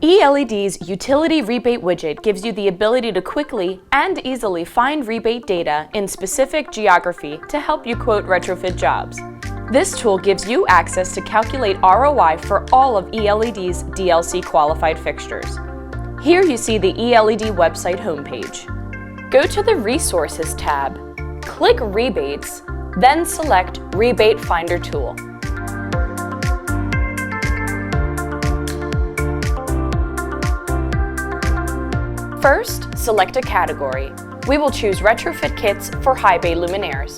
ELED's Utility Rebate widget gives you the ability to quickly and easily find rebate data in specific geography to help you quote retrofit jobs. This tool gives you access to calculate ROI for all of ELED's DLC qualified fixtures. Here you see the ELED website homepage. Go to the Resources tab, click Rebates, then select Rebate Finder tool. First, select a category. We will choose retrofit kits for high bay luminaires.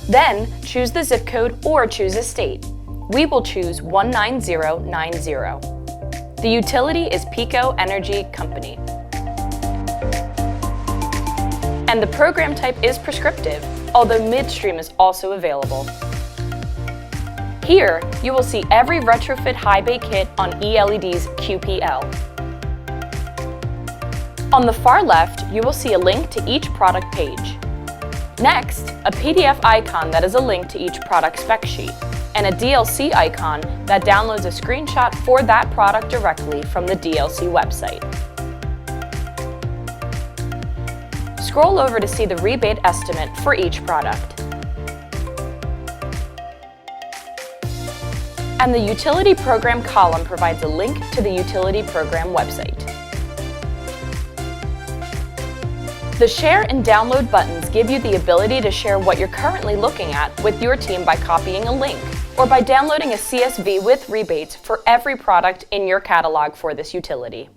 Then, choose the zip code or choose a state. We will choose 19090. The utility is Pico Energy Company. And the program type is prescriptive, although midstream is also available. Here, you will see every retrofit high bay kit on ELED's QPL. On the far left, you will see a link to each product page. Next, a PDF icon that is a link to each product spec sheet, and a DLC icon that downloads a screenshot for that product directly from the DLC website. Scroll over to see the rebate estimate for each product. And the Utility Program column provides a link to the Utility Program website. The Share and Download buttons give you the ability to share what you're currently looking at with your team by copying a link, or by downloading a CSV with rebates for every product in your catalog for this utility.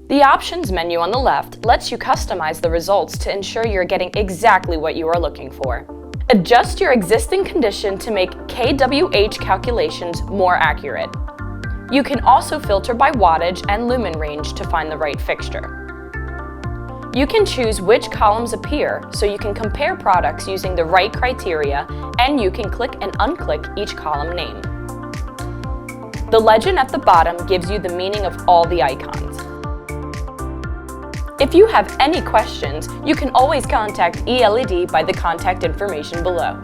The Options menu on the left lets you customize the results to ensure you're getting exactly what you are looking for. Adjust your existing condition to make kWh calculations more accurate. You can also filter by wattage and lumen range to find the right fixture. You can choose which columns appear so you can compare products using the right criteria, and you can click and unclick each column name. The legend at the bottom gives you the meaning of all the icons. If you have any questions, you can always contact ELED by the contact information below.